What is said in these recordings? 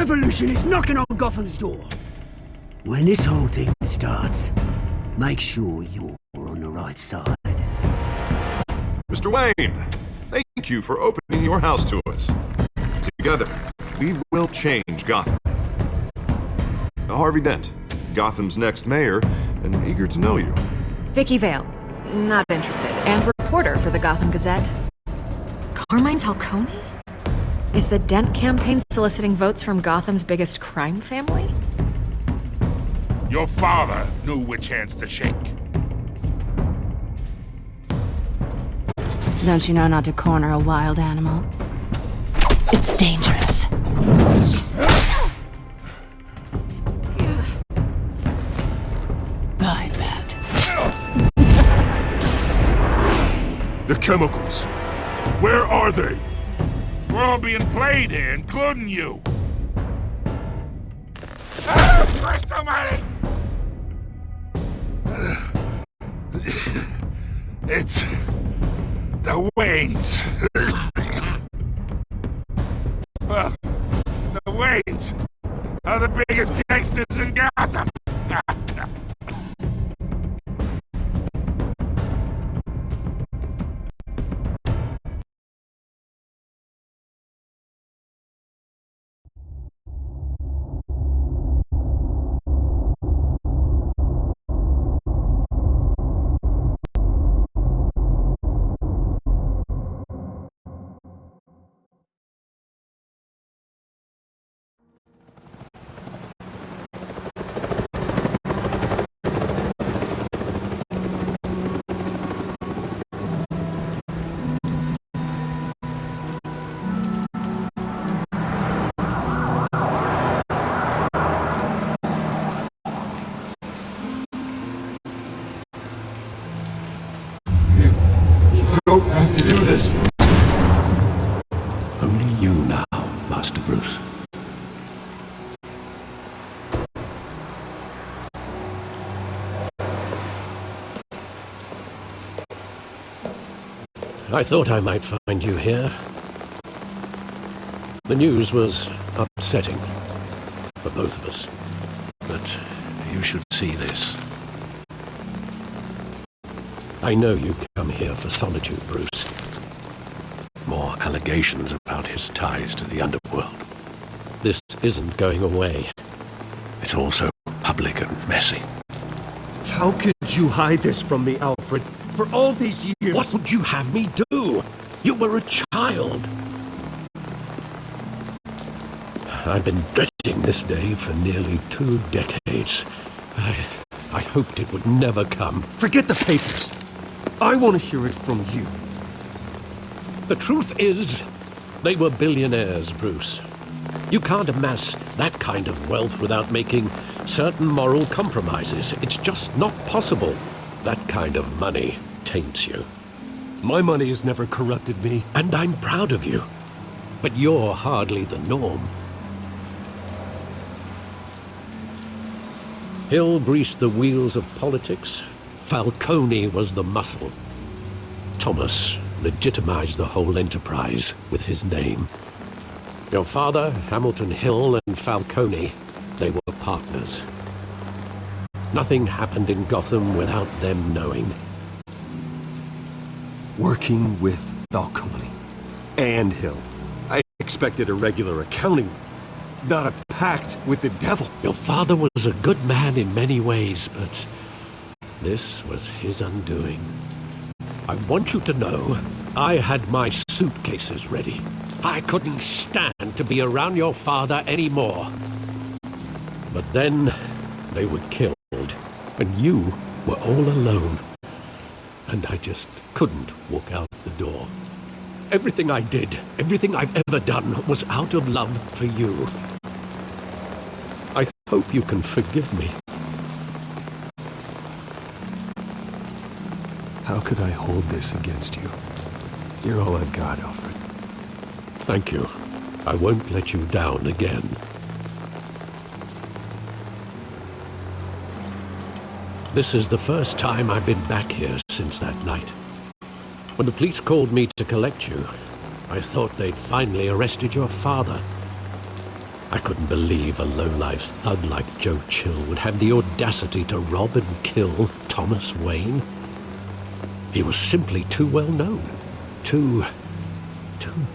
revolution is knocking on Gotham's door. When this whole thing starts, make sure you're on the right side. Mr. Wayne, thank you for opening your house to us. Together, we will change Gotham. Harvey Dent, Gotham's next mayor, and eager to know you. Vicky Vale, not interested, and reporter for the Gotham Gazette. Carmine Falcone? Is the Dent campaign soliciting votes from Gotham's biggest crime family? Your father knew which hands to shake. Don't you know not to corner a wild animal? It's dangerous. I bet. The chemicals. Where are they? We're all being played here, including you. Christ almighty! It's the Waynes. Well, the Waynes are the biggest gangsters in Gotham. Don't have to do this. Only you now, Master Bruce. I thought I might find you here. The news was upsetting for both of us. But you should see this. I know you come here for solitude, Bruce. More allegations about his ties to the underworld. This isn't going away. It's also public and messy. How could you hide this from me, Alfred? For all these years... What would you have me do? You were a child. I've been dreading this day for nearly 2 decades. I hoped it would never come. Forget the papers. I want to hear it from you. The truth is, they were billionaires, Bruce. You can't amass that kind of wealth without making certain moral compromises. It's just not possible. That kind of money taints you. My money has never corrupted me. And I'm proud of you. But you're hardly the norm. Hill greased the wheels of politics. Falcone was the muscle. Thomas legitimized the whole enterprise with his name. Your father, Hamilton Hill, and Falcone, they were partners. Nothing happened in Gotham without them knowing. Working with Falcone and Hill. I expected a regular accounting, not a pact with the devil. Your father was a good man in many ways, but this was his undoing. I want you to know, I had my suitcases ready. I couldn't stand to be around your father anymore. But then, they were killed, and you were all alone. And I just couldn't walk out the door. Everything I did, everything I've ever done, was out of love for you. I hope you can forgive me. How could I hold this against you? You're all I've got, Alfred. Thank you. I won't let you down again. This is the first time I've been back here since that night. When the police called me to collect you, I thought they'd finally arrested your father. I couldn't believe a low-life thug like Joe Chill would have the audacity to rob and kill Thomas Wayne. He was simply too well known. Too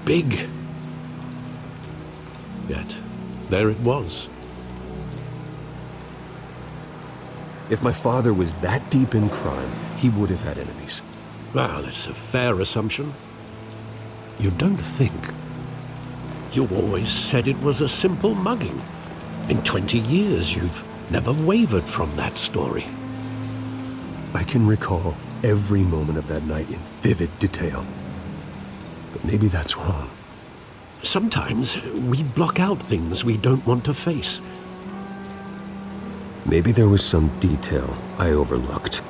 big. Yet, there it was. If my father was that deep in crime, he would have had enemies. Well, it's a fair assumption. You don't think? You always said it was a simple mugging. In 20 years, you've never wavered from that story. I can recall every moment of that night in vivid detail. But maybe that's wrong. Sometimes we block out things we don't want to face. Maybe there was some detail I overlooked.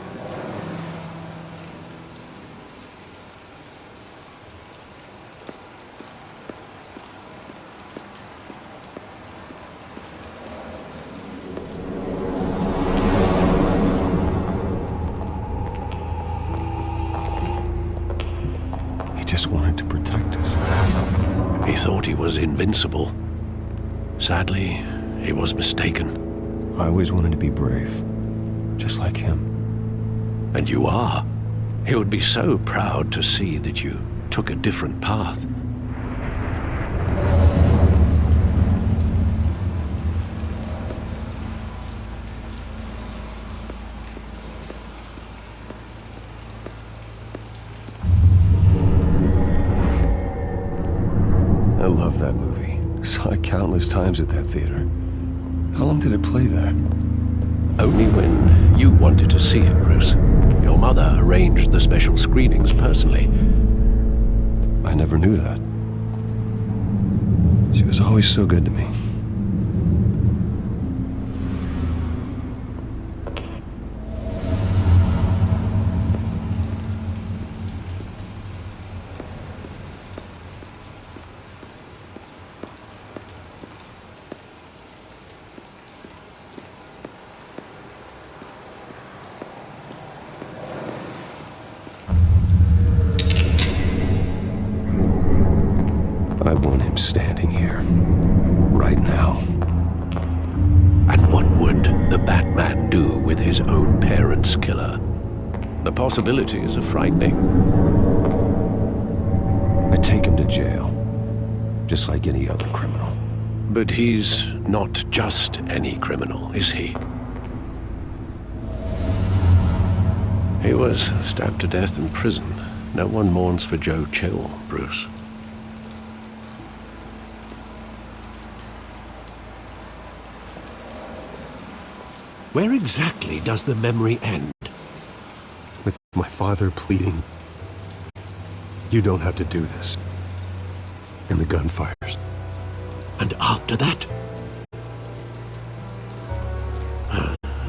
He just wanted to protect us. He thought he was invincible. Sadly, he was mistaken. I always wanted to be brave, just like him. And you are. He would be so proud to see that you took a different path. I love that movie. Saw it countless times at that theater. How long did it play there? Only when you wanted to see it, Bruce. Your mother arranged the special screenings personally. I never knew that. She was always so good to me. I want him standing here, right now. And what would the Batman do with his own parents' killer? The possibilities are frightening. I take him to jail, just like any other criminal. But he's not just any criminal, is he? He was stabbed to death in prison. No one mourns for Joe Chill, Bruce. Where exactly does the memory end? With my father pleading, "You don't have to do this." And the gun fires. And after that?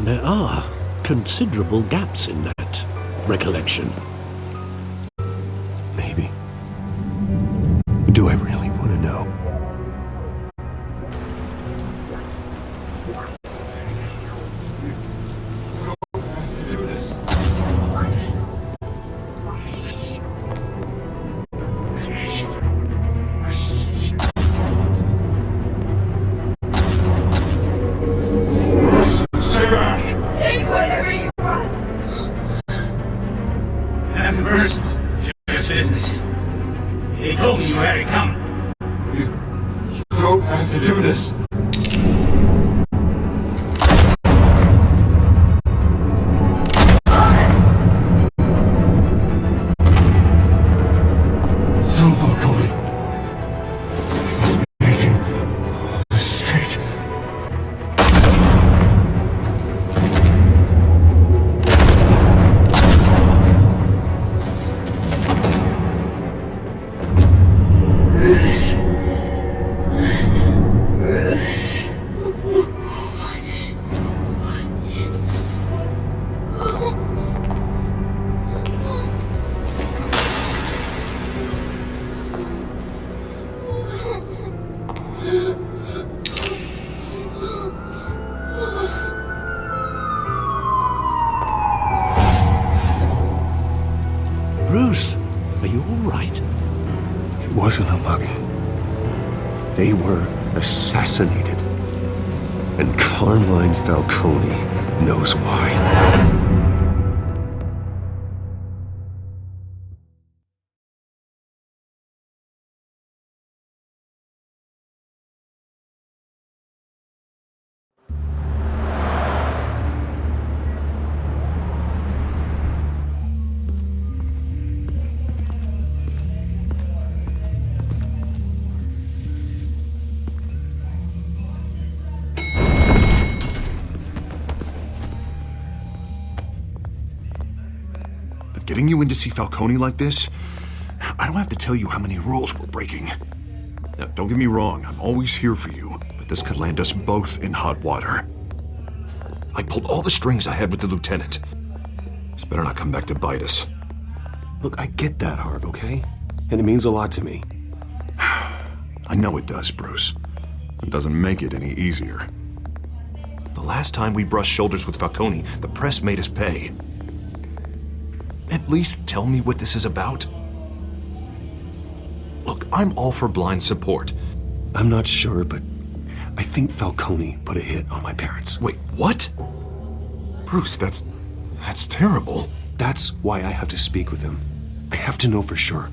There are considerable gaps in that recollection. Maybe. Do I really want to know? Take whatever you want. Nothing personal, just business. He told me you had it coming. You don't have to do this. Don't fuck with me. He's making a mistake. Bruce, are you all right? It wasn't a mugging. They were assassinated. And Carmine Falcone knows why. Getting you in to see Falcone like this, I don't have to tell you how many rules we're breaking. Now, don't get me wrong, I'm always here for you, but this could land us both in hot water. I pulled all the strings I had with the lieutenant. This better not come back to bite us. Look, I get that, Harv, okay? And it means a lot to me. I know it does, Bruce. It doesn't make it any easier. The last time we brushed shoulders with Falcone, the press made us pay. At least tell me what this is about. Look, I'm all for blind support. I'm not sure, but I think Falcone put a hit on my parents. Wait, what? Bruce, that's terrible. That's why I have to speak with him. I have to know for sure.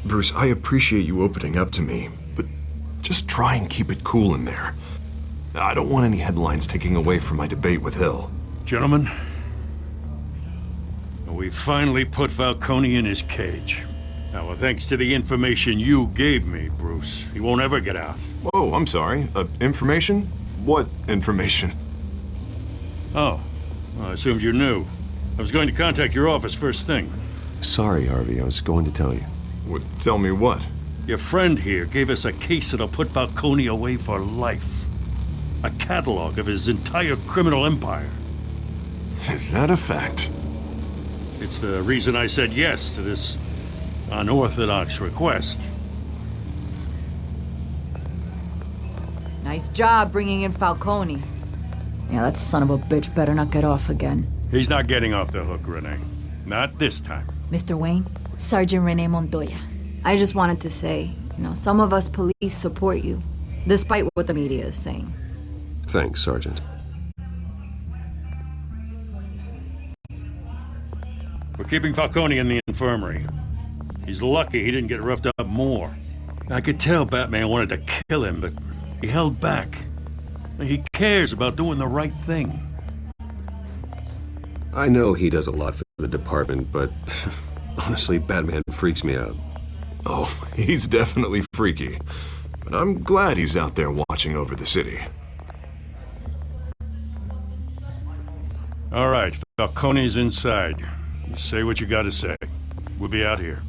Bruce, I appreciate you opening up to me, but just try and keep it cool in there. I don't want any headlines taking away from my debate with Hill. Gentlemen, we finally put Falcone in his cage. Now, thanks to the information you gave me, Bruce, he won't ever get out. Whoa, I'm sorry. Information? What information? Oh, well, I assumed you knew. I was going to contact your office first thing. Sorry, Harvey, I was going to tell you. Tell me what? Your friend here gave us a case that'll put Falcone away for life. A catalog of his entire criminal empire. Is that a fact? It's the reason I said yes to this unorthodox request. Nice job bringing in Falcone. Yeah, that son of a bitch better not get off again. He's not getting off the hook, Renee. Not this time. Mr. Wayne, Sergeant Renee Montoya. I just wanted to say, some of us police support you, despite what the media is saying. Thanks, Sergeant. We're keeping Falcone in the infirmary. He's lucky he didn't get roughed up more. I could tell Batman wanted to kill him, but he held back. He cares about doing the right thing. I know he does a lot for the department, but honestly, Batman freaks me out. Oh, he's definitely freaky. But I'm glad he's out there watching over the city. All right, Falcone's inside. You say what you gotta say. We'll be out here.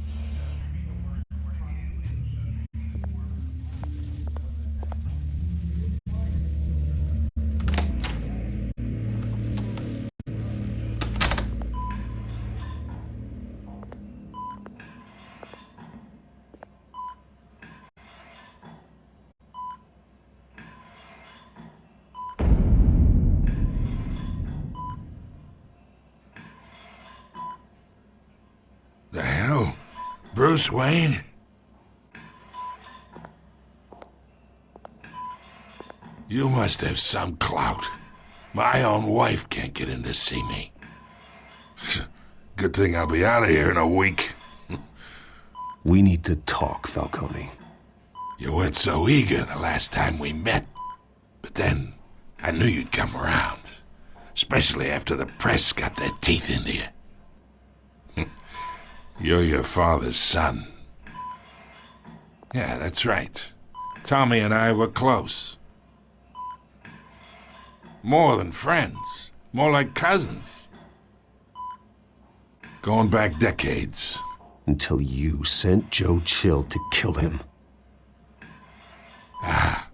The hell? Bruce Wayne? You must have some clout. My own wife can't get in to see me. Good thing I'll be out of here in a week. We need to talk, Falcone. You weren't so eager the last time we met. But then, I knew you'd come around. Especially after the press got their teeth into you. You're your father's son. Yeah, that's right. Tommy and I were close. More than friends. More like cousins. Going back decades. Until you sent Joe Chill to kill him. Ah,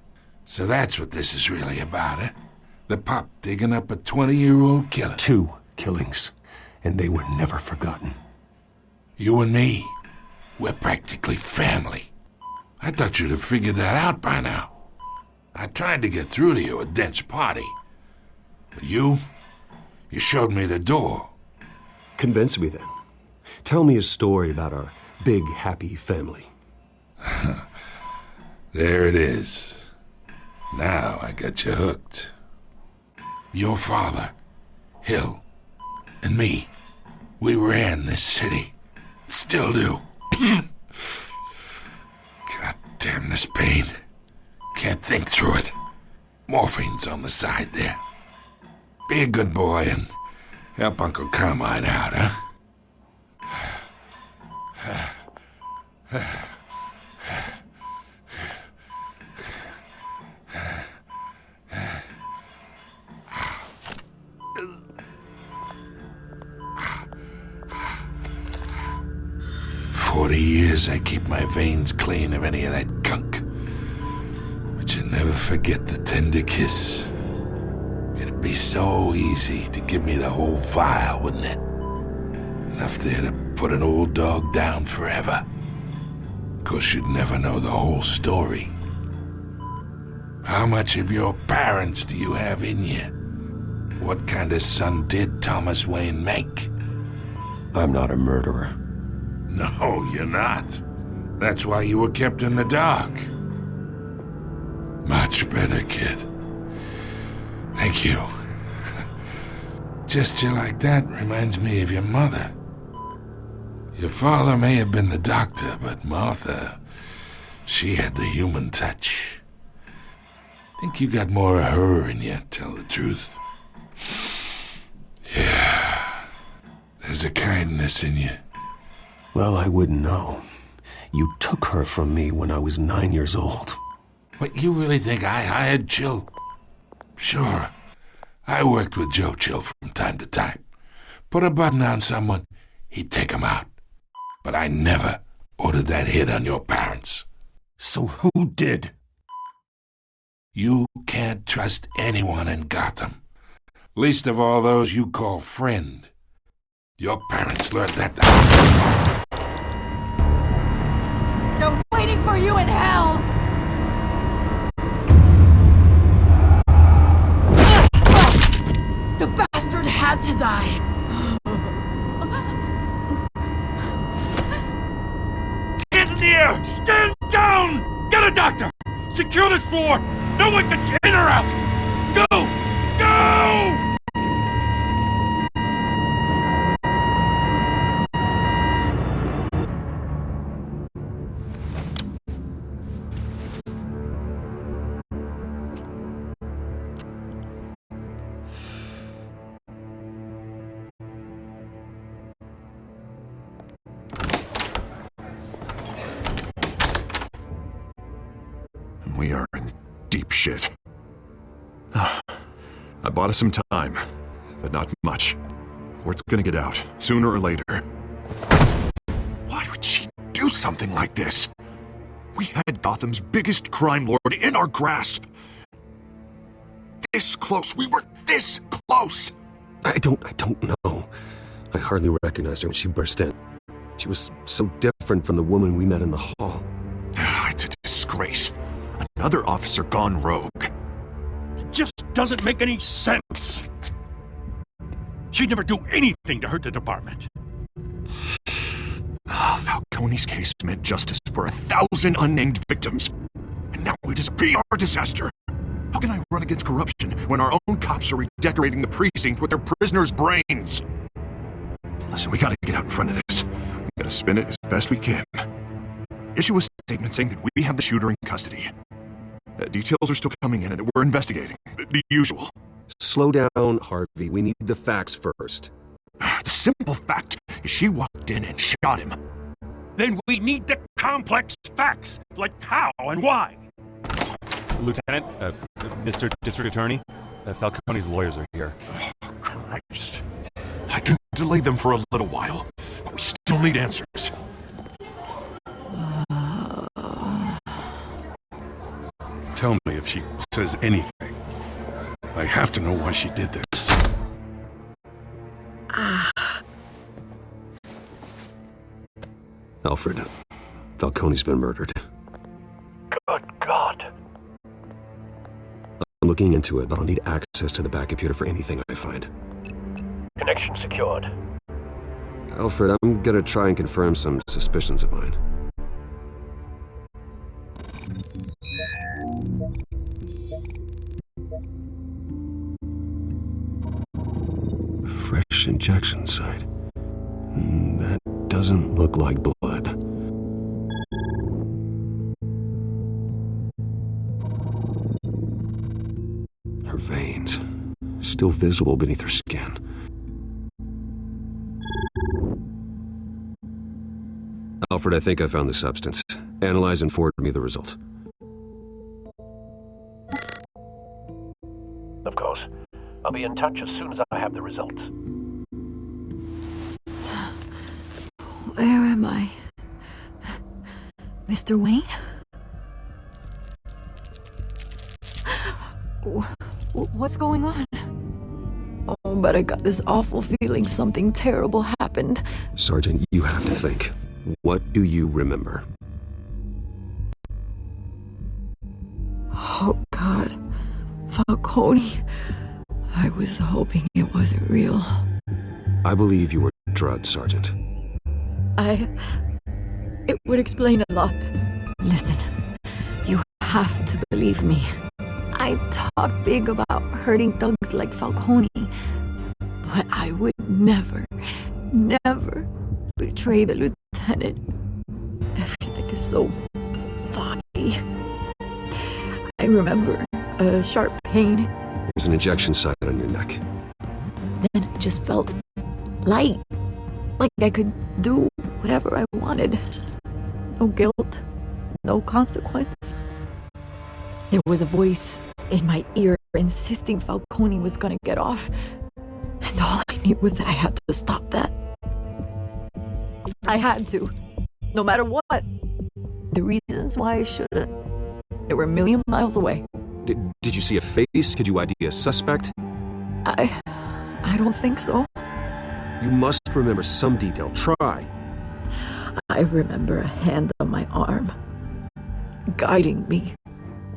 so that's what this is really about, eh? The pup digging up a 20-year-old killer. 2 killings, and they were never forgotten. You and me, we're practically family. I thought you'd have figured that out by now. I tried to get through to you at Dent's party. But you showed me the door. Convince me then. Tell me a story about our big, happy family. There it is. Now I got you hooked. Your father, Hill, and me, we ran this city. Still do. God damn this pain. Can't think through it. Morphine's on the side there. Be a good boy and help Uncle Carmine out, huh? 40 years I keep my veins clean of any of that gunk. But you never forget the tender kiss. It'd be so easy to give me the whole vial, wouldn't it? Enough there to put an old dog down forever. Of course, you'd never know the whole story. How much of your parents do you have in you? What kind of son did Thomas Wayne make? I'm not a murderer. No, you're not. That's why you were kept in the dark. Much better, kid. Thank you. Gesture like that reminds me of your mother. Your father may have been the doctor, but Martha, she had the human touch. Think you got more of her in you, tell the truth. Yeah, there's a kindness in you. Well, I wouldn't know. You took her from me when I was 9 years old. What, you really think I hired Chill? Sure. I worked with Joe Chill from time to time. Put a button on someone, he'd take him out. But I never ordered that hit on your parents. So who did? You can't trust anyone in Gotham. Least of all those you call friend. Your parents learned that. They're waiting for you in hell! The bastard had to die! Hands in the air! Stand down! Get a doctor! Secure this floor! No one gets in or out! Go! Go! We are in deep shit. I bought us some time, but not much. Word's gonna get out, sooner or later. Why would she do something like this? We had Gotham's biggest crime lord in our grasp. This close, we were this close! I don't know. I hardly recognized her when she burst in. She was so different from the woman we met in the hall. It's a disgrace. Another officer gone rogue. It just doesn't make any sense. She'd never do anything to hurt the department. Falcone's case meant justice for 1,000 unnamed victims. And now it is a PR disaster. How can I run against corruption when our own cops are redecorating the precinct with their prisoners' brains? Listen, we gotta get out in front of this. We gotta spin it as best we can. Issue a statement saying that we have the shooter in custody. Details are still coming in and we're investigating. The usual. Slow down, Harvey. We need the facts first. The simple fact is she walked in and shot him. Then we need the complex facts, like how and why. Lieutenant, Mr. District Attorney, Falcone's lawyers are here. Oh, Christ. I can delay them for a little while, but we still need answers. Tell me if she says anything. I have to know why she did this. Alfred, Falcone's been murdered. Good God. I'm looking into it, but I'll need access to the back computer for anything I find. Connection secured. Alfred, I'm gonna try and confirm some suspicions of mine. fresh injection site. That doesn't look like blood. Her veins, still visible beneath her skin. Alfred, I think I found the substance. Analyze and forward me the result. Of course. I'll be in touch as soon as I have the results. Where am I? Mr. Wayne? What's going on? Oh, but I got this awful feeling something terrible happened. Sergeant, you have to think. What do you remember? Oh, God. Falcone. I was hoping it wasn't real. I believe you were drugged, Sergeant. It would explain a lot. Listen, you have to believe me. I talk big about hurting thugs like Falcone, but I would never betray the lieutenant. Everything is so foggy. I remember a sharp pain. There's an injection site on your neck. Then it just felt light, like I could do whatever I wanted. No guilt, no consequence. There was a voice in my ear insisting Falcone was gonna get off. And all I knew was that I had to stop that. I had to, no matter what. The reasons why I shouldn't, they were a million miles away. Did you see a face? Could you ID a suspect? I don't think so. You must remember some detail. Try. I remember a hand on my arm, guiding me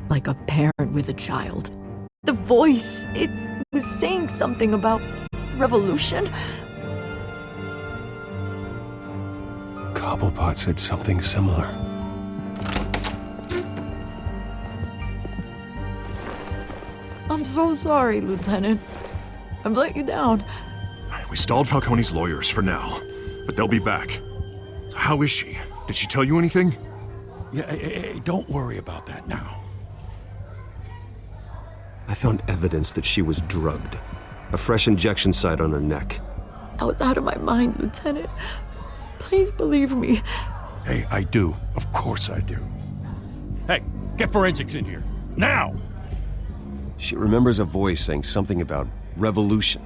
like a parent with a child. The voice, it was saying something about revolution. Cobblepot said something similar. I'm so sorry, Lieutenant. I've let you down. We stalled Falcone's lawyers for now, but they'll be back. So how is she? Did she tell you anything? Yeah, hey, don't worry about that now. I found evidence that she was drugged. A fresh injection site on her neck. I was out of my mind, Lieutenant. Please believe me. Hey, I do. Of course I do. Hey, get forensics in here. Now! She remembers a voice saying something about revolution.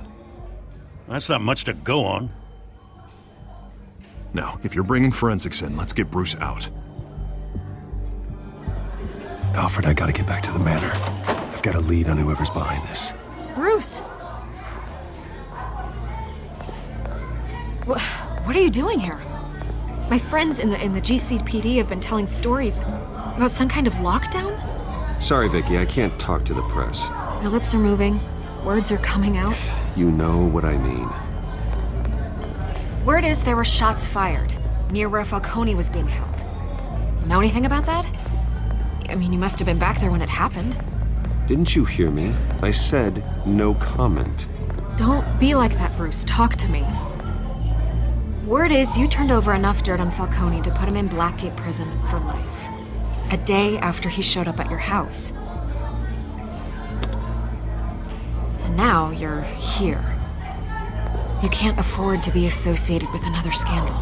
That's not much to go on. Now, if you're bringing forensics in, let's get Bruce out. Alfred, I gotta get back to the manor. I've got a lead on whoever's behind this. Bruce! What are you doing here? My friends in the GCPD have been telling stories about some kind of lockdown? Sorry, Vicky, I can't talk to the press. Your lips are moving. Words are coming out. You know what I mean. Word is there were shots fired near where Falcone was being held. Know anything about that? I mean, you must have been back there when it happened. Didn't you hear me? I said no comment. Don't be like that, Bruce. Talk to me. Word is you turned over enough dirt on Falcone to put him in Blackgate Prison for life. A day after he showed up at your house. And now you're here. You can't afford to be associated with another scandal.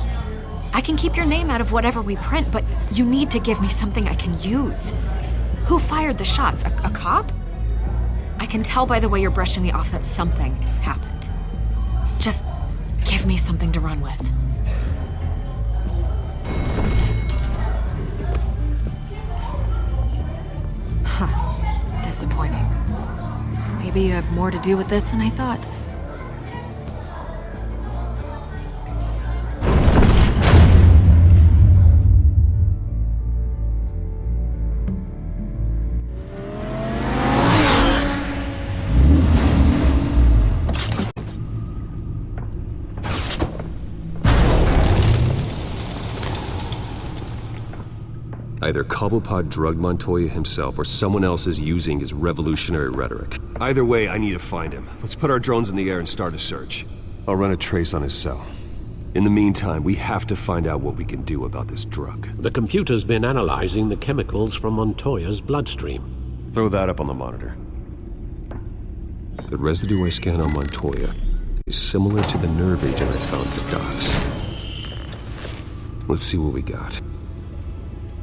I can keep your name out of whatever we print, but you need to give me something I can use. Who fired the shots? A cop? I can tell by the way you're brushing me off that something happened. Just give me something to run with. Huh. Disappointing. Maybe you have more to do with this than I thought. Either Cobblepot drugged Montoya himself or someone else is using his revolutionary rhetoric. Either way, I need to find him. Let's put our drones in the air and start a search. I'll run a trace on his cell. In the meantime, we have to find out what we can do about this drug. The computer's been analyzing the chemicals from Montoya's bloodstream. Throw that up on the monitor. The residue I scan on Montoya is similar to the nerve agent I found at the docks. Let's see what we got.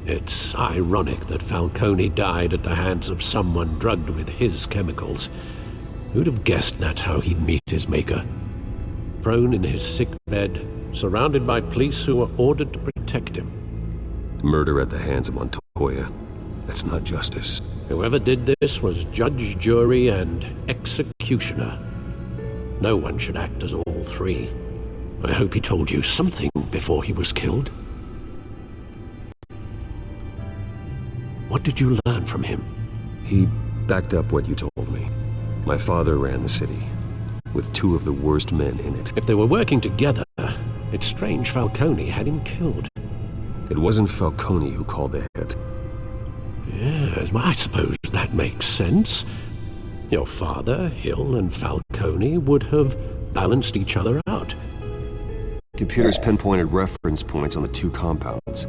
It's ironic that Falcone died at the hands of someone drugged with his chemicals. Who'd have guessed that's how he'd meet his maker? Prone in his sick bed, surrounded by police who were ordered to protect him. Murder at the hands of Montoya. That's not justice. Whoever did this was judge, jury, and executioner. No one should act as all three. I hope he told you something before he was killed. What did you learn from him? He backed up what you told me. My father ran the city, with two of the worst men in it. If they were working together, it's strange Falcone had him killed. It wasn't Falcone who called the hit. Yes, well, I suppose that makes sense. Your father, Hill, and Falcone would have balanced each other out. Computers pinpointed reference points on the two compounds.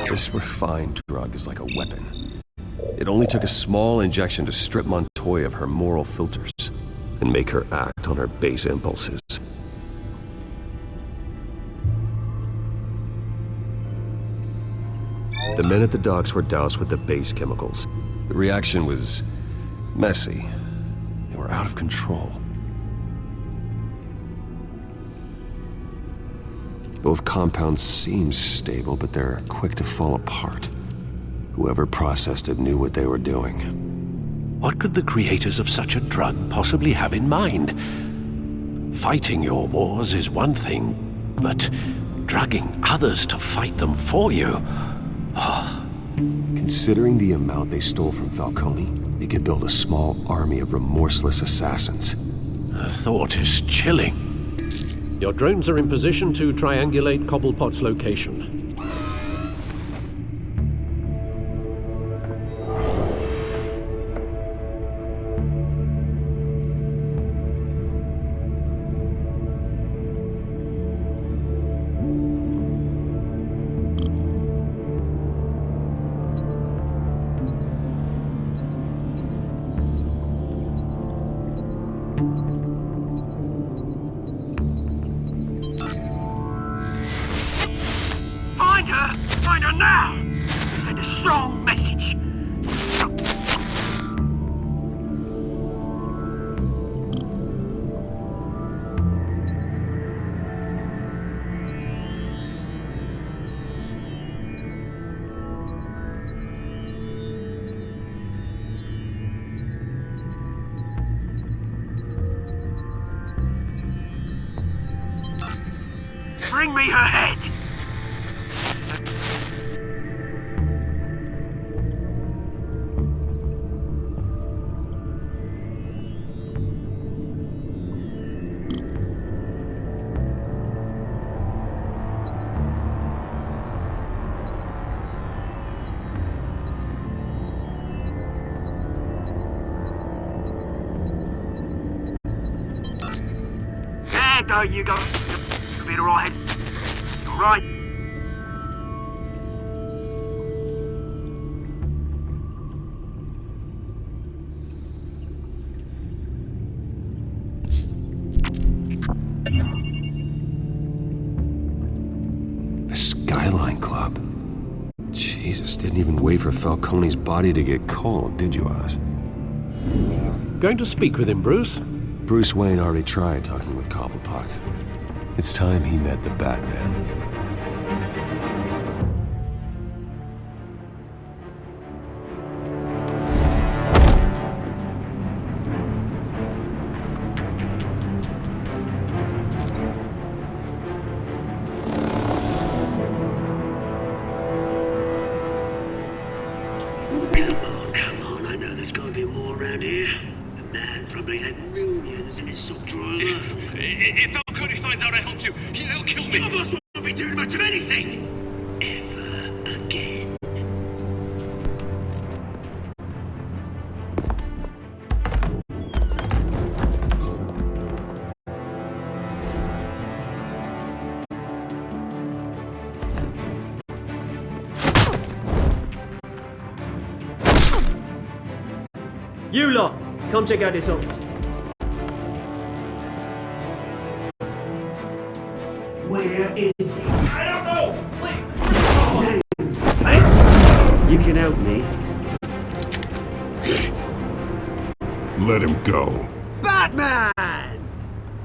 This refined drug is like a weapon. It only took a small injection to strip Montoya of her moral filters and make her act on her base impulses. The men at the docks were doused with the base chemicals. The reaction was messy. They were out of control. Both compounds seem stable, but they're quick to fall apart. Whoever processed it knew what they were doing. What could the creators of such a drug possibly have in mind? Fighting your wars is one thing, but drugging others to fight them for you... Oh. Considering the amount they stole from Falcone, they could build a small army of remorseless assassins. The thought is chilling. Your drones are in position to triangulate Cobblepot's location. Find her now! Send a strong message. Bring me her head! There you go. You'll be alright. Alright. The Skyline Club. Jesus, didn't even wait for Falcone's body to get cold, did you, Oz? Going to speak with him, Bruce? Bruce Wayne already tried talking with Cobblepot. It's time he met the Batman. Come on, I know there's gotta be more around here. The man probably had millions in his sock drawer alone. If Falcone finds out I helped you, he'll kill me. Your boss won't be doing much of anything! Ever again. You lot, come check out this office. Where is he? I don't know! Please! Names, eh? You can help me. Let him go. Batman!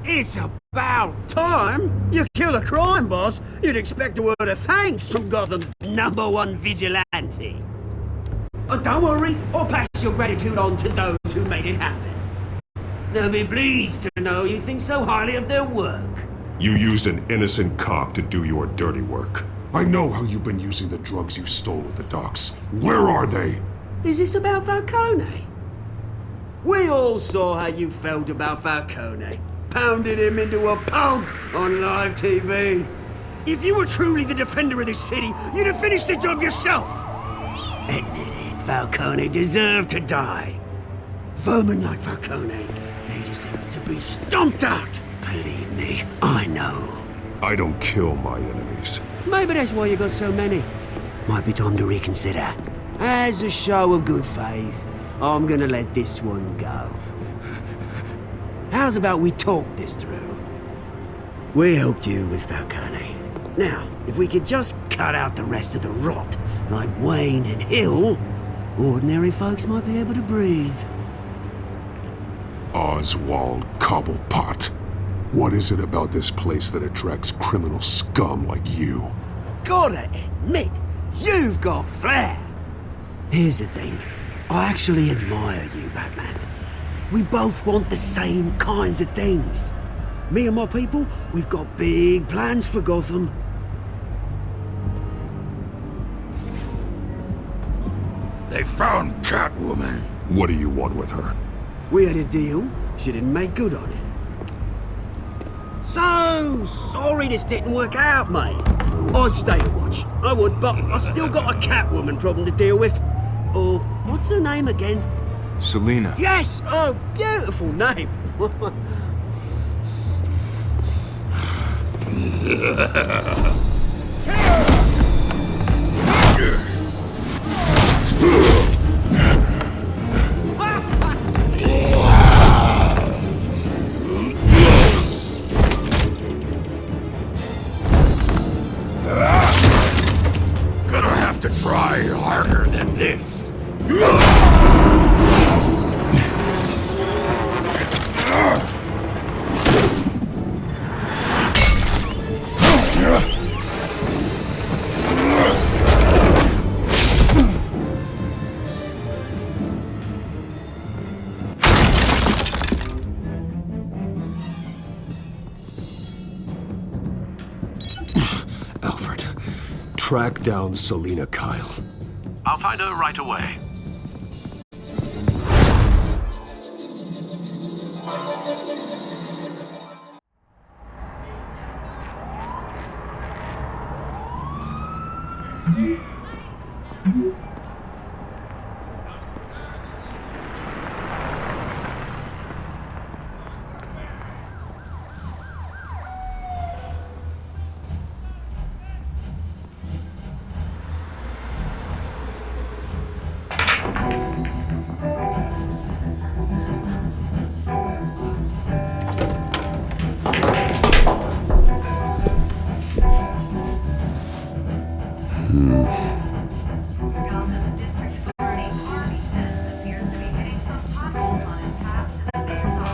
It's about time! You kill a crime boss, you'd expect a word of thanks from Gotham's #1 vigilante. But don't worry, I'll pass your gratitude on to those who made it happen. They'll be pleased to know you think so highly of their work. You used an innocent cop to do your dirty work. I know how you've been using the drugs you stole at the docks. Where are they? Is this about Falcone? We all saw how you felt about Falcone. Pounded him into a pulp on live TV. If you were truly the defender of this city, you'd have finished the job yourself. Admit it, Falcone deserved to die. Vermin like Falcone, they deserve to be stomped out. Believe me, I know. I don't kill my enemies. Maybe that's why you got so many. Might be time to reconsider. As a show of good faith, I'm gonna let this one go. How's about we talk this through? We helped you with Falcone. Now, if we could just cut out the rest of the rot, like Wayne and Hill, ordinary folks might be able to breathe. Oswald Cobblepot. What is it about this place that attracts criminal scum like you? Gotta admit, you've got flair. Here's the thing. I actually admire you, Batman. We both want the same kinds of things. Me and my people, we've got big plans for Gotham. They found Catwoman. What do you want with her? We had a deal. She didn't make good on it. So sorry this didn't work out, mate. I'd stay a watch. I would, but I still got a Catwoman problem to deal with. Oh, what's her name again? Selina. Yes! Oh, beautiful name. Gonna have to try harder than this. Alfred, track down Selina Kyle. I'll find her right away.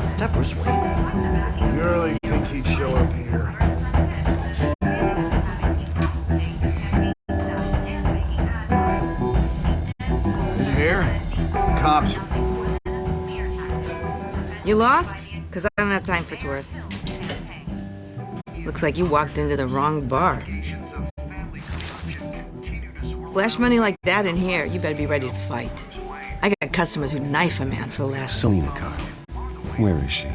Is that Bruce Wayne? You really think he'd show up here? Did you hear? Cops. You lost? Because I don't have time for tourists. Looks like you walked into the wrong bar. Flash money like that in here, you better be ready to fight. I got customers who'd knife a man for less. Selina Kyle. Where is she?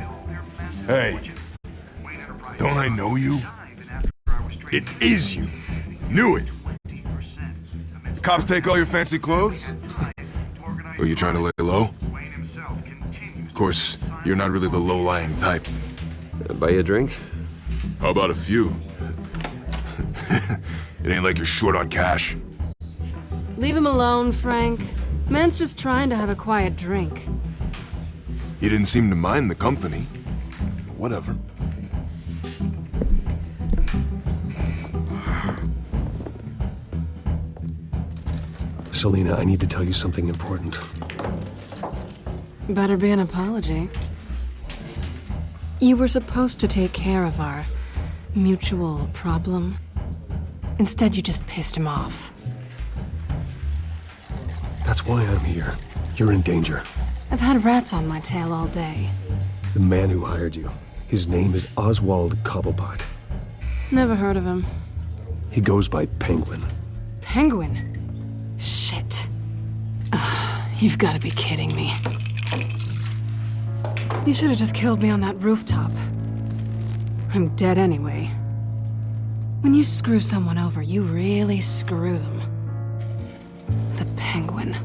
Hey, don't I know you? It is you. Knew it. Cops take all your fancy clothes? Are you trying to lay low? Of course, you're not really the low-lying type. Buy you a drink? How about a few? It ain't like you're short on cash. Leave him alone, Frank. Man's just trying to have a quiet drink. He didn't seem to mind the company. But whatever. Selena, I need to tell you something important. Better be an apology. You were supposed to take care of our mutual problem. Instead, you just pissed him off. That's why I'm here. You're in danger. I've had rats on my tail all day. The man who hired you, his name is Oswald Cobblepot. Never heard of him. He goes by Penguin. Penguin? Shit. Ugh, you've got to be kidding me. You should have just killed me on that rooftop. I'm dead anyway. When you screw someone over, you really screw them. The Penguin.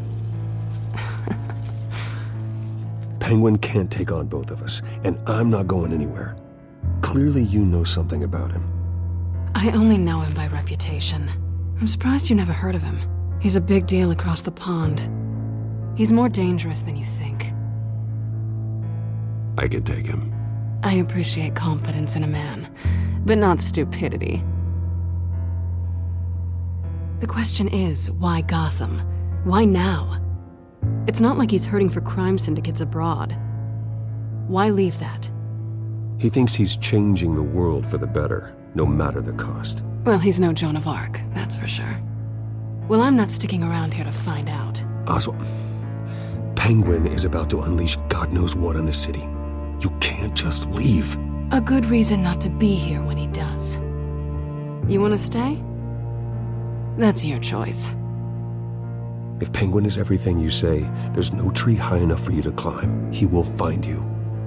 Penguin can't take on both of us, and I'm not going anywhere. Clearly you know something about him. I only know him by reputation. I'm surprised you never heard of him. He's a big deal across the pond. He's more dangerous than you think. I could take him. I appreciate confidence in a man, but not stupidity. The question is, why Gotham? Why now? It's not like he's hurting for crime syndicates abroad. Why leave that? He thinks he's changing the world for the better, no matter the cost. Well, he's no Joan of Arc, that's for sure. Well, I'm not sticking around here to find out. Oswald, Penguin is about to unleash God knows what on the city. You can't just leave. A good reason not to be here when he does. You want to stay? That's your choice. If Penguin is everything you say, there's no tree high enough for you to climb. He will find you.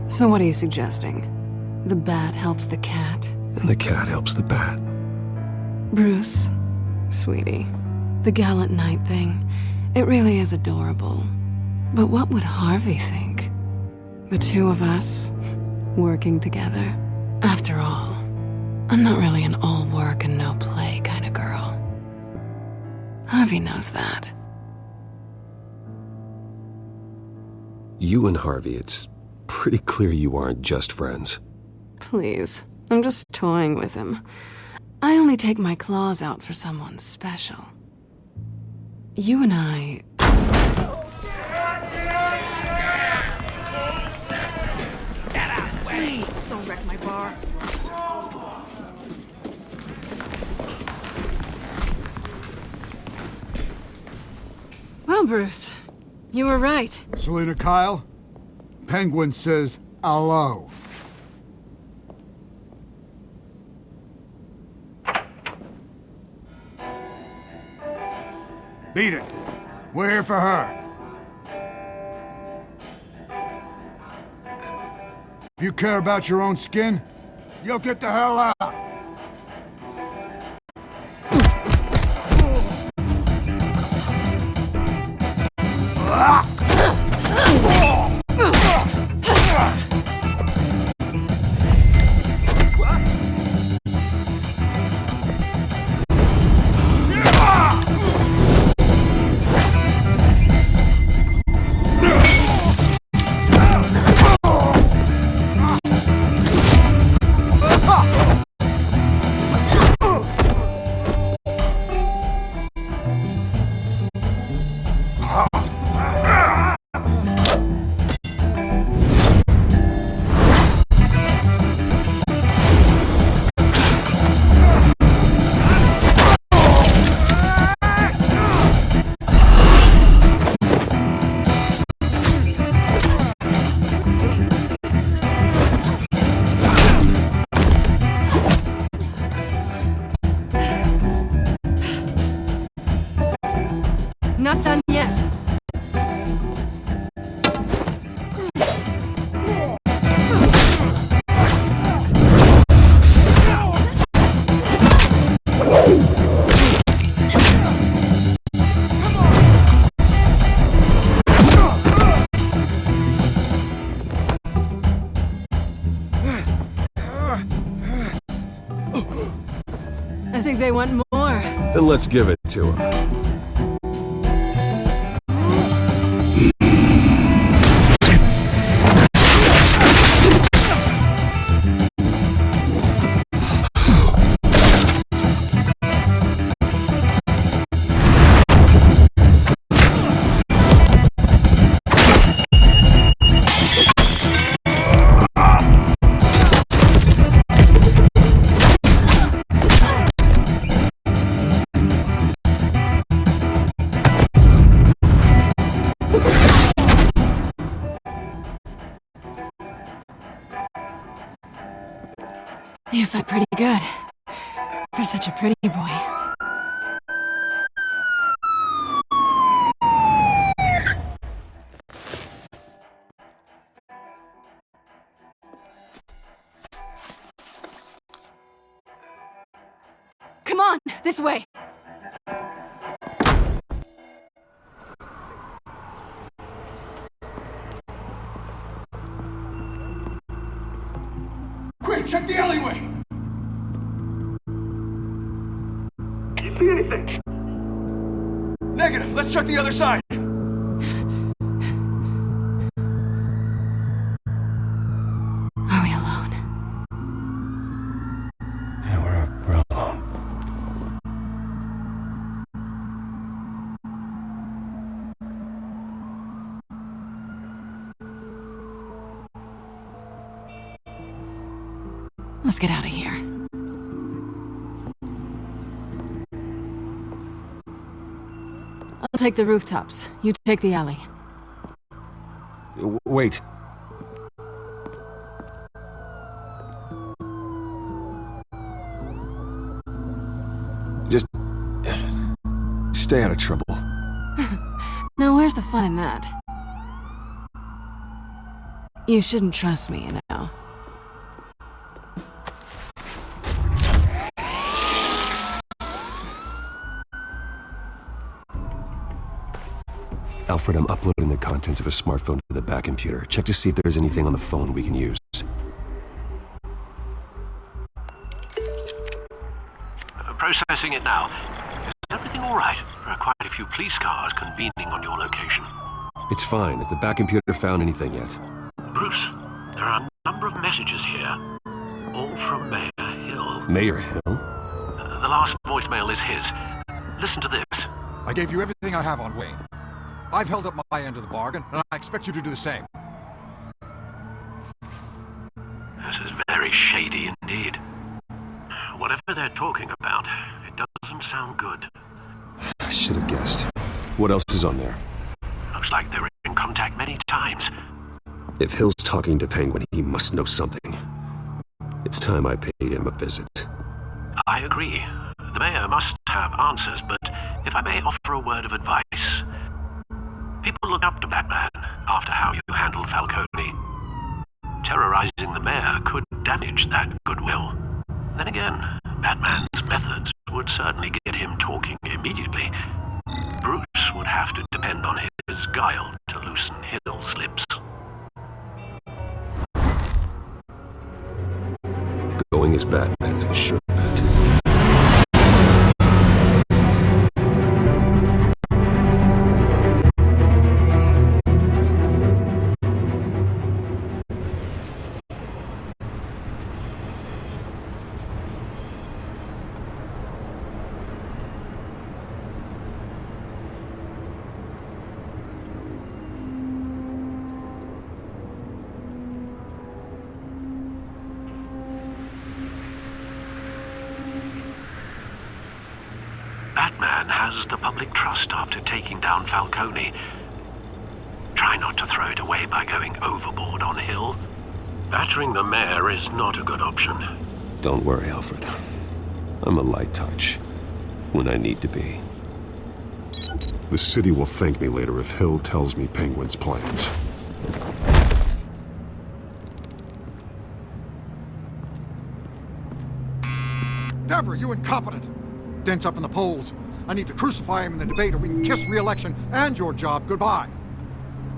So what are you suggesting? The bat helps the cat? And the cat helps the bat. Bruce, sweetie, the gallant knight thing, it really is adorable. But what would Harvey think? The two of us, working together. After all, I'm not really an all work and no play kind of girl. Harvey knows that. You and Harvey, it's pretty clear you aren't just friends. Please, I'm just toying with him. I only take my claws out for someone special. You and I... Get out! Please, don't wreck my bar. Well, Bruce, you were right. Selena Kyle, Penguin says hello. Beat it. We're here for her. If you care about your own skin, you'll get the hell out. Not done yet. I think they want more. Then let's give it to him. You fight pretty good. For such a pretty boy. Come on, this way. Quick, check the alleyway! You see anything? Negative, let's check the other side. Are we alone? Yeah, we're alone. Let's get out of here. I'll take the rooftops. You take the alley. Wait. Just stay out of trouble. Now where's the fun in that? You shouldn't trust me, you know. Alfred, I'm uploading the contents of a smartphone to the back computer. Check to see if there's anything on the phone we can use. Processing it now. Is everything all right? There are quite a few police cars convening on your location. It's fine. Has the back computer found anything yet? Bruce, there are a number of messages here. All from Mayor Hill. Mayor Hill? The last voicemail is his. Listen to this. I gave you everything I have on Wayne. I've held up my end of the bargain, and I expect you to do the same. This is very shady indeed. Whatever they're talking about, it doesn't sound good. I should have guessed. What else is on there? Looks like they were in contact many times. If Hill's talking to Penguin, he must know something. It's time I paid him a visit. I agree. The mayor must have answers, but if I may offer a word of advice. People look up to Batman after how you handled Falcone. Terrorizing the mayor could damage that goodwill. Then again, Batman's methods would certainly get him talking immediately. Bruce would have to depend on his guile to loosen Hill's lips. Going as Batman is the sure bet. Batman has the public trust after taking down Falcone. Try not to throw it away by going overboard on Hill. Battering the mayor is not a good option. Don't worry, Alfred. I'm a light touch. When I need to be. The city will thank me later if Hill tells me Penguin's plans. Deborah, you incompetent! Dent's up in the polls. I need to crucify him in the debate or we can kiss re-election and your job goodbye.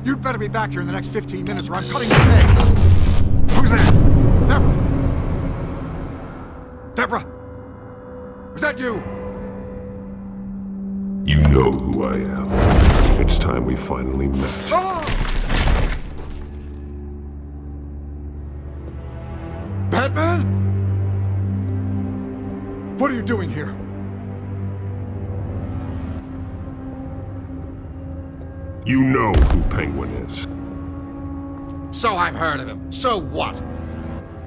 You'd better be back here in the next 15 minutes or I'm cutting your pay. Who's that? Deborah? Deborah? Was that you? You know who I am. It's time we finally met. Ah! Batman? What are you doing here? You know who Penguin is. So I've heard of him. So what?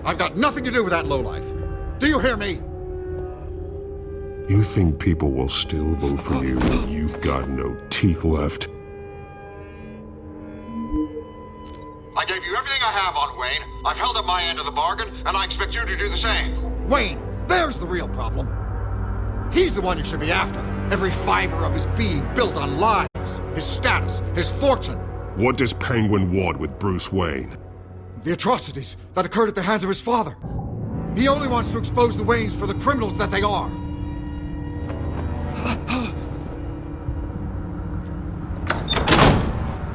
I've got nothing to do with that lowlife. Do you hear me? You think people will still vote for you when you've got no teeth left? I gave you everything I have on Wayne. I've held up my end of the bargain, and I expect you to do the same. Wayne, there's the real problem. He's the one you should be after. Every fiber of his being built on lies, his status, his fortune. What does Penguin want with Bruce Wayne? The atrocities that occurred at the hands of his father. He only wants to expose the Waynes for the criminals that they are.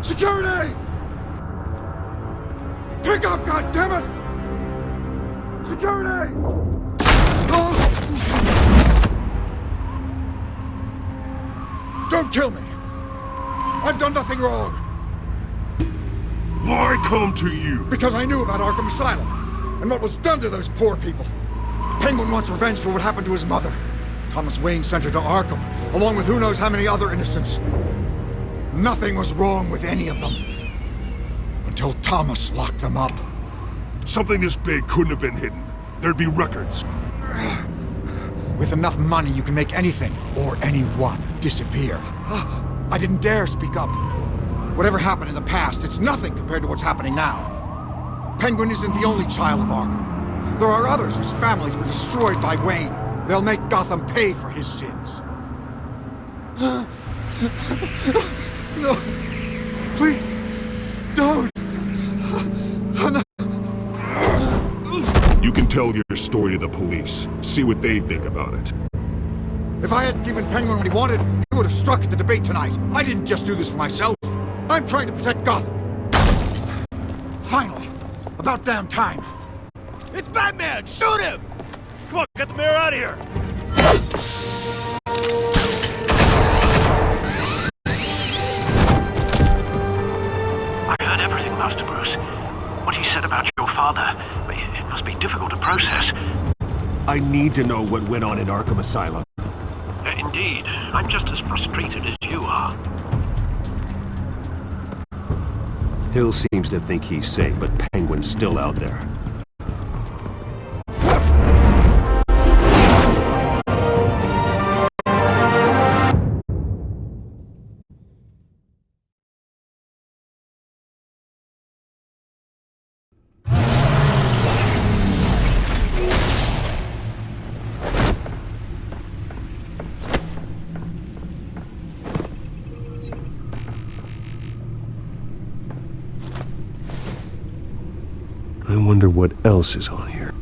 Security! Pick up, goddammit! Security! Don't kill me! I've done nothing wrong! Why come to you? Because I knew about Arkham Asylum, and what was done to those poor people. Penguin wants revenge for what happened to his mother. Thomas Wayne sent her to Arkham, along with who knows how many other innocents. Nothing was wrong with any of them. Until Thomas locked them up. Something this big couldn't have been hidden. There'd be records. With enough money, you can make anything, or anyone, disappear. I didn't dare speak up. Whatever happened in the past, it's nothing compared to what's happening now. Penguin isn't the only child of Arkham. There are others whose families were destroyed by Wayne. They'll make Gotham pay for his sins. No. Please, don't. You can tell your story to the police. See what they think about it. If I hadn't given Penguin what he wanted, he would have struck at the debate tonight. I didn't just do this for myself. I'm trying to protect Gotham. Finally. About damn time. It's Batman! Shoot him! Come on, get the mayor out of here! I heard everything, Master Bruce. What he said about your father, it must be difficult to process. I need to know what went on in Arkham Asylum. Indeed. I'm just as frustrated as you are. Hill seems to think he's safe, but Penguin's still out there. I wonder what else is on here.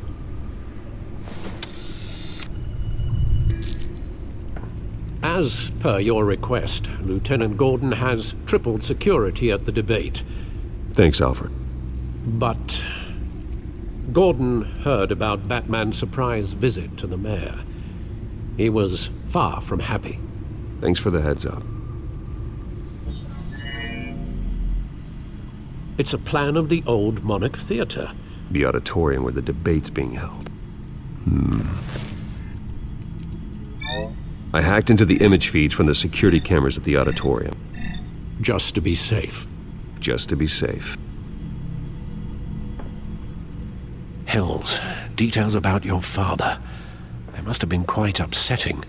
As per your request, Lieutenant Gordon has tripled security at the debate. Thanks, Alfred. But Gordon heard about Batman's surprise visit to the mayor. He was far from happy. Thanks for the heads up. It's a plan of the old Monarch Theater. The auditorium where the debate's being held. I hacked into the image feeds from the security cameras at the auditorium. Just to be safe. Just to be safe. Hills, details about your father. They must have been quite upsetting.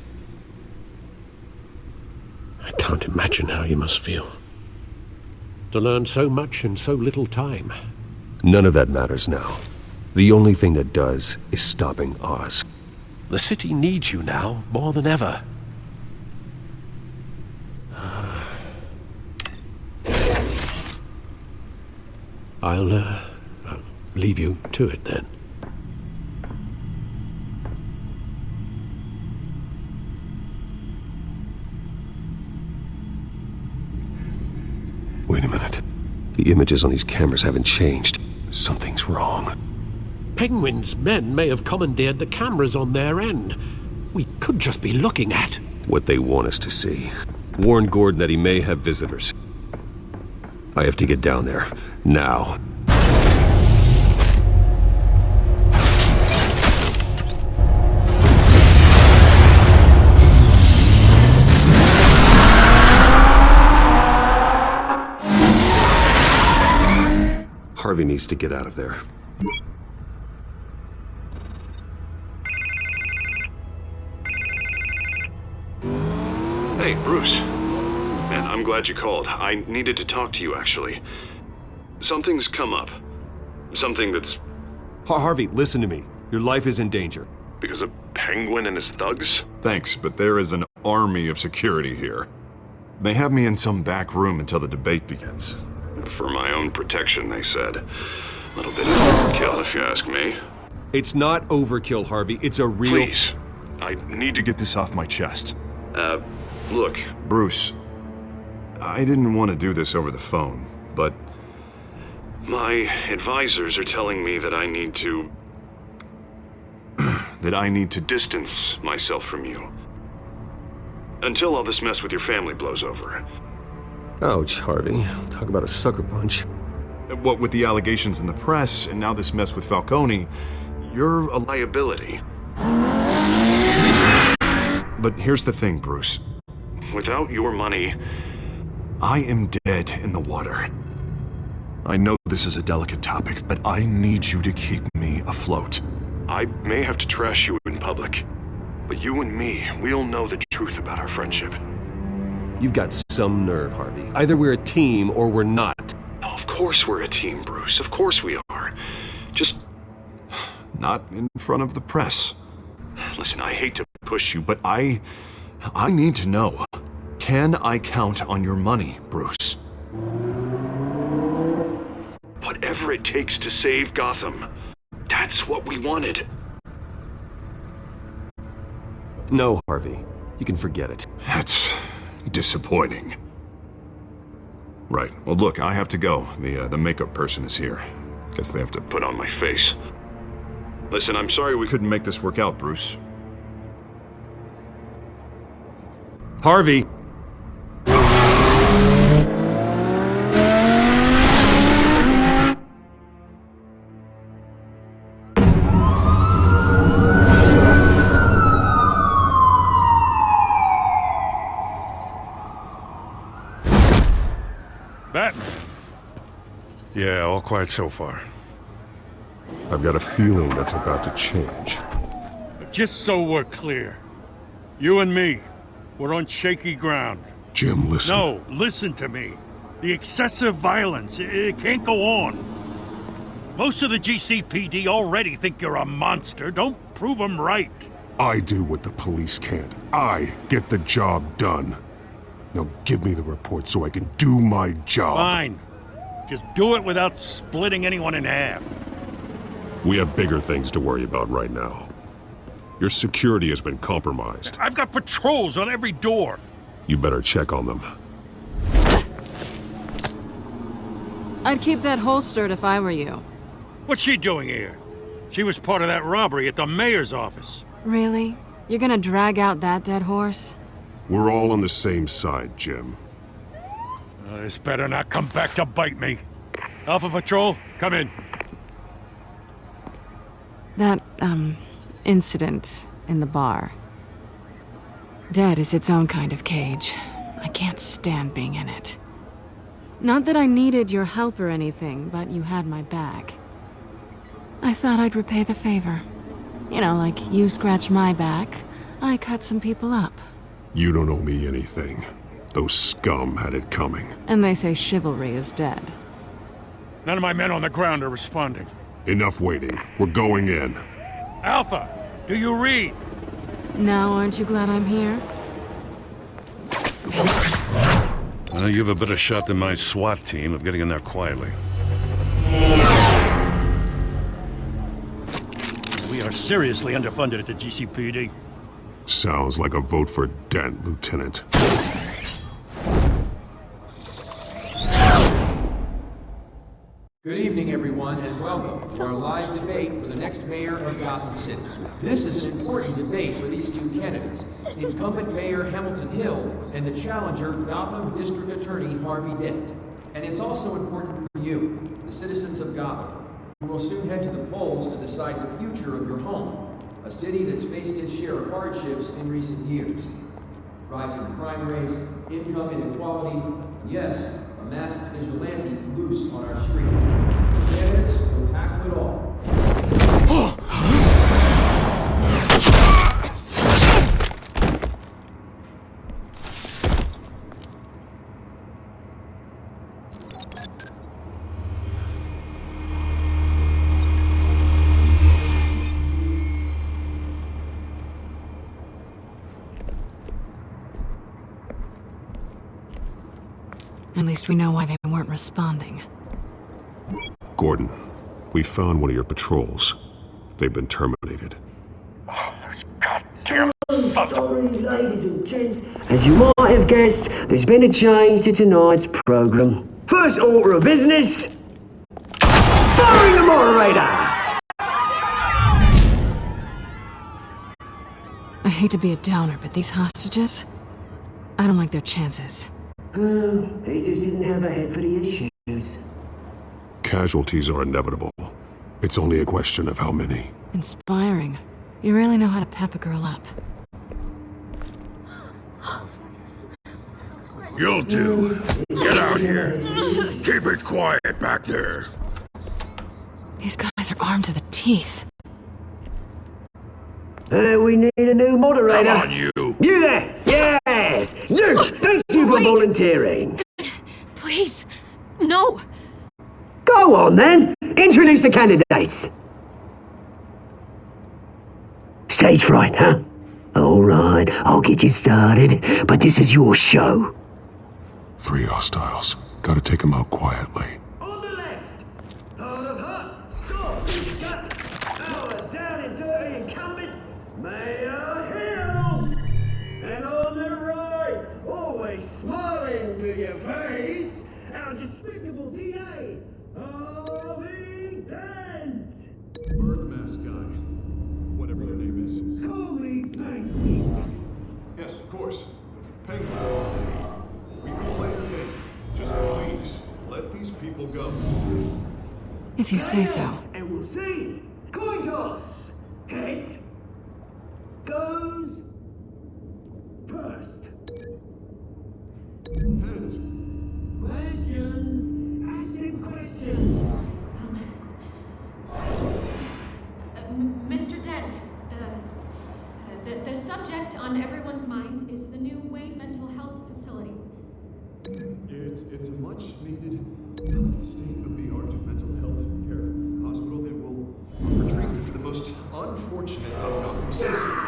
I can't imagine how you must feel. To learn so much in so little time. None of that matters now. The only thing that does is stopping Oz. The city needs you now, more than ever. I'll leave you to it then. Wait a minute. The images on these cameras haven't changed. Something's wrong. Penguin's men may have commandeered the cameras on their end. We could just be looking at what they want us to see. Warn Gordon that he may have visitors. I have to get down there. Now. Harvey needs to get out of there. Hey, Bruce. Man, I'm glad you called. I needed to talk to you, actually. Something's come up. Something that's... Harvey, listen to me. Your life is in danger. Because of Penguin and his thugs? Thanks, but there is an army of security here. They have me in some back room until the debate begins. For my own protection, they said. A little bit of overkill, if you ask me. It's not overkill, Harvey. It's a real... Please. I need to get this off my chest. Look. Bruce, I didn't want to do this over the phone, but... my advisors are telling me that I need to... that I need to distance myself from you. Until all this mess with your family blows over. Ouch, Harvey. Talk about a sucker punch. What with the allegations in the press, and now this mess with Falcone, you're a liability. But here's the thing, Bruce. Without your money, I am dead in the water. I know this is a delicate topic, but I need you to keep me afloat. I may have to trash you in public, but you and me, we'll know the truth about our friendship. You've got some nerve, Harvey. Either we're a team or we're not. Of course we're a team, Bruce. Of course we are. Just not in front of the press. Listen, I hate to push you, but I need to know. Can I count on your money, Bruce? Whatever it takes to save Gotham. That's what we wanted. No, Harvey. You can forget it. That's disappointing. Right. Well, look, I have to go. The makeup person is here. Guess they have to put on my face. Listen, I'm sorry we couldn't make this work out, Bruce. Harvey! Batman. Yeah, all quiet so far. I've got a feeling that's about to change. Just so we're clear, you and me, we're on shaky ground. Jim, listen. No, listen to me. The excessive violence, it can't go on. Most of the GCPD already think you're a monster. Don't prove them right. I do what the police can't. I get the job done. Now give me the report so I can do my job. Fine. Just do it without splitting anyone in half. We have bigger things to worry about right now. Your security has been compromised. I've got patrols on every door. You better check on them. I'd keep that holstered if I were you. What's she doing here? She was part of that robbery at the mayor's office. Really? You're gonna drag out that dead horse? We're all on the same side, Jim. This better not come back to bite me. Alpha Patrol, come in. That, incident in the bar. Dead is its own kind of cage. I can't stand being in it. Not that I needed your help or anything, but you had my back. I thought I'd repay the favor. You know, like you scratch my back, I cut some people up. You don't owe me anything. Those scum had it coming. And they say chivalry is dead. None of my men on the ground are responding. Enough waiting. We're going in. Alpha, do you read? Now, aren't you glad I'm here? You have a better shot than my SWAT team of getting in there quietly. We are seriously underfunded at the GCPD. Sounds like a vote for Dent, Lieutenant. Good evening, everyone, and welcome to our live debate for the next mayor of Gotham City. This is an important debate for these two candidates, incumbent Mayor Hamilton Hill and the challenger, Gotham District Attorney Harvey Dent. And it's also important for you, the citizens of Gotham, who will soon head to the polls to decide the future of your home, a city that's faced its share of hardships in recent years. Rising crime rates, income inequality, and yes, a masked vigilante loose on our streets. The candidates will tackle it all. least we know why they weren't responding. Gordon, we found one of your patrols. They've been terminated. Sorry, ladies and gents. As you might have guessed, there's been a change to tonight's program. First order of business, firing the moderator! I hate to be a downer, but these hostages, I don't like their chances. He just didn't have a head for the issues. Casualties are inevitable. It's only a question of how many. Inspiring. You really know how to pep a girl up. You two, get out here. Keep it quiet back there. These guys are armed to the teeth. We need a new moderator. Come on, you. You there! Yes! You! Thank you for volunteering. Please, no. Go on then. Introduce the candidates. Stage fright, huh? All right, I'll get you started, but this is your show. 3 hostiles. Gotta take them out quietly. On the left, hard of heart, soft, gut, our down and dirty incumbent, Mayor Hill. And on the right, always smiling to your face, our despicable DA, Harvey Dent. Bird mask guy. Whatever your name is. Call me Penguin. Yes, of course. Penguin. We can play the game. Just please, let these people go. If you say so. And we'll see. Coin toss. Heads. Goes. First. Heads. Questions. Ask him questions. Mr. Dent, the subject on everyone's mind is the new Wayne Mental Health Facility. It's a much-needed state-of-the-art mental health care hospital that will offer treatment for the most unfortunate of Gotham citizens.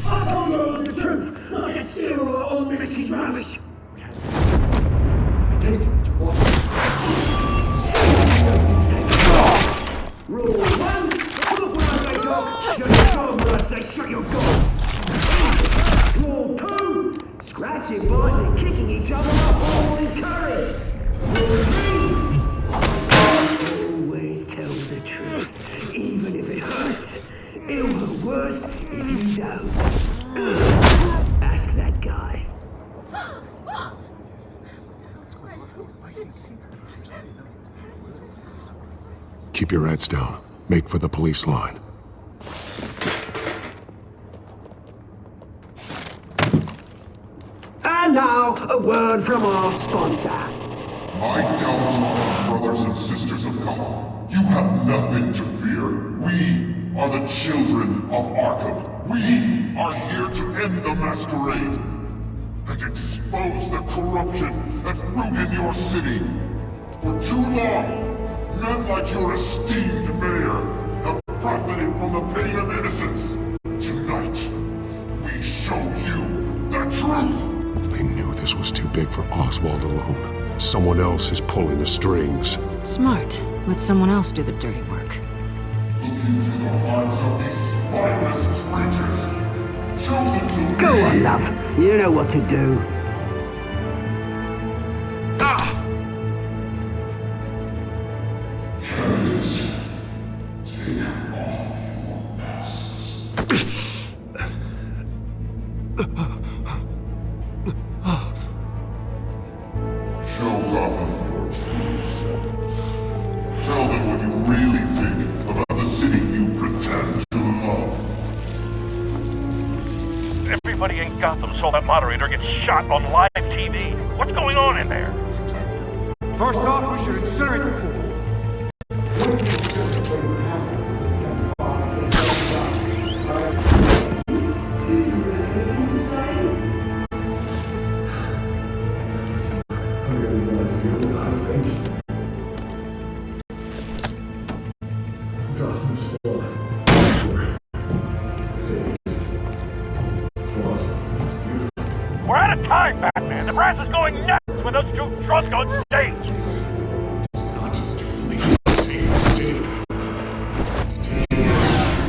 I told you the truth, like a stealer on Mrs. Ramish. I gave you what you wanted. Rule 1, talk when I say talk, shut your gob when I say shut your gob. Rule 2, scratching, biting and kicking each other are all encouraged. Rule 3, always tell the truth, even if it hurts. It'll hurt worse if you don't. Ask that guy. Keep your heads down. Make for the police line. And now, a word from our sponsor. My downtrodden brothers and sisters of Gotham, you have nothing to fear. We are the children of Arkham. We are here to end the masquerade and expose the corruption that ruined your city. For too long, men like your esteemed mayor have profited from the pain of innocence. Tonight, we show you the truth. They knew this was too big for Oswald alone. Someone else is pulling the strings. Smart. Let someone else do the dirty work. Look into the hearts of these spineless creatures, chosen to Go on, love. You know what to do. Candidates, take off your masks. Show Gotham your true selves. Tell them what you really think about the city you pretend to love. Everybody in Gotham saw that moderator get shot on live TV. What's going on in there? First off, we should incinerate the pool. We're out of time, Batman. The brass ass is going nuts with those two drunk on stage! Not to please see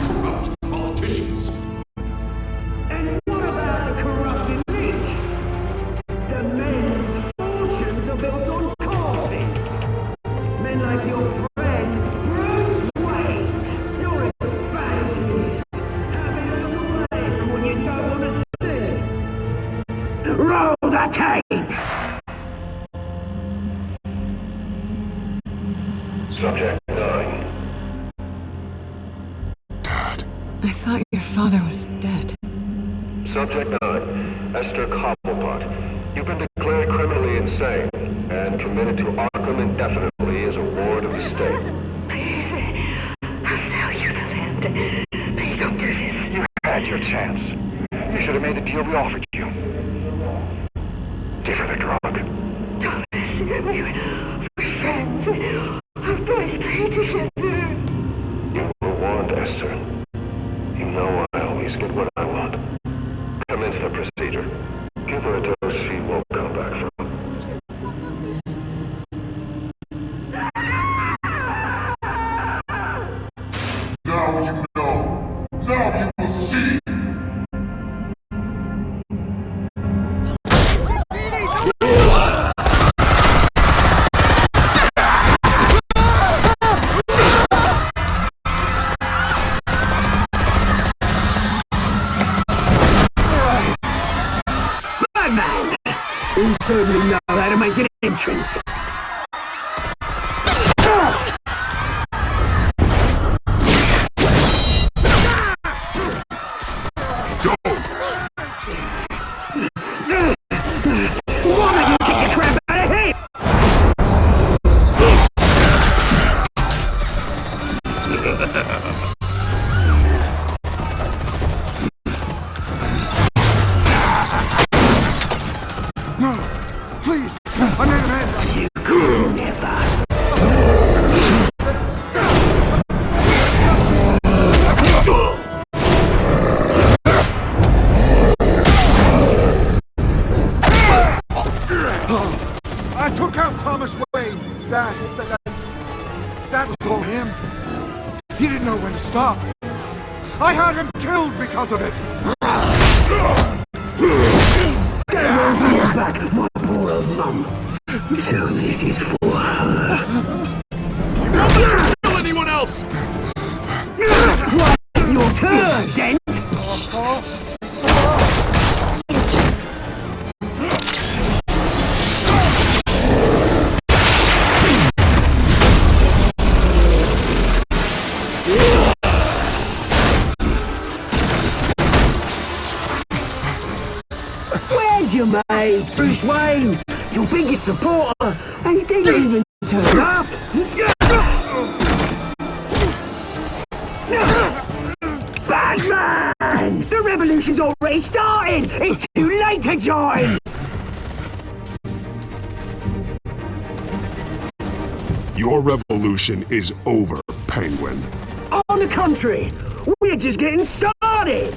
corrupt politicians. And what about the corrupt elite? The men whose fortunes are built on corpses. Men like your friend, Bruce Wayne. You're as bad as he is. Having a look away from when you don't want to see. Roll the tape! Subject 9. I thought your father was dead. Subject 9. Esther Cobblepot. You've been declared criminally insane and committed to Arkham indefinitely as a ward of the state. Please, I'll sell you the land. Please don't do this. You had your chance. You should have made the deal we offered you. Give her the drug. Thomas, we're friends. Our boys play together. You were warned, Esther. You know I always get what I want. Commence the procedure. Give her a dose she won't come back from. Now you know. Now you will see. Batman! You certainly know how to make an entrance. Why don't you kick the crap out of him? No! Please! I made an end! You could never. I took out Thomas Wayne. That was all him. He didn't know when to stop. I had him killed because of it. Get away back, my poor old mum. So this is for her. You never kill anyone else! Right, your turn, Dent! Where's your mate, Bruce Wayne? Your biggest supporter, and he didn't even turn up. Batman! The revolution's already started! It's too late to join! Your revolution is over, Penguin. On the contrary, we're just getting started!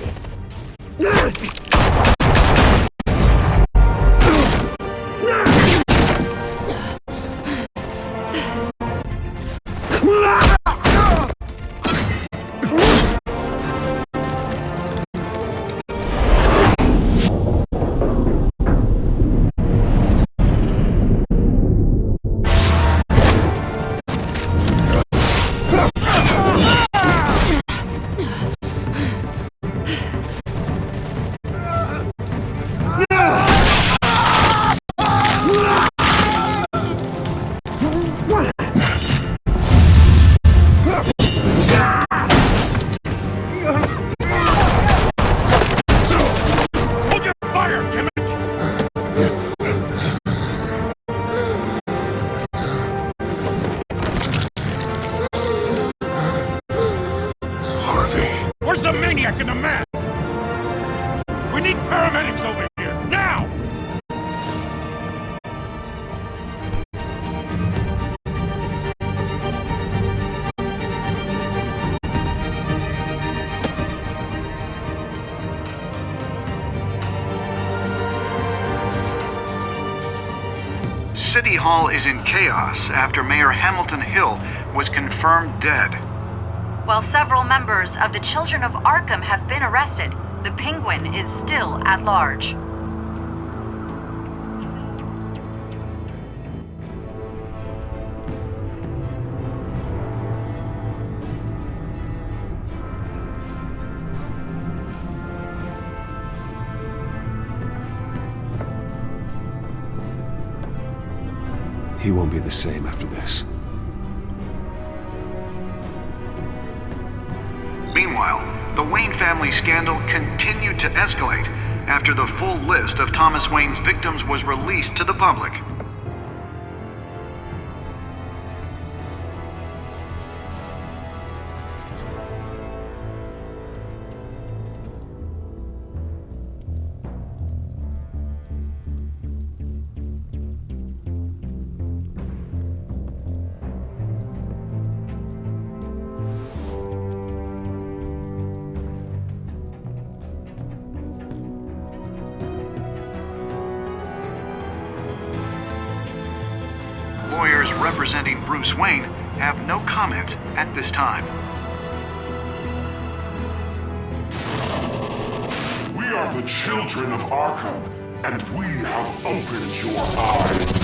Where's the maniac in the mask? We need paramedics over here, now! City Hall is in chaos after Mayor Hamilton Hill was confirmed dead. While several members of the Children of Arkham have been arrested, the Penguin is still at large. He won't be the same after this. Meanwhile, the Wayne family scandal continued to escalate after the full list of Thomas Wayne's victims was released to the public. Lawyers representing Bruce Wayne have no comment at this time. We are the children of Arkham, and we have opened your eyes.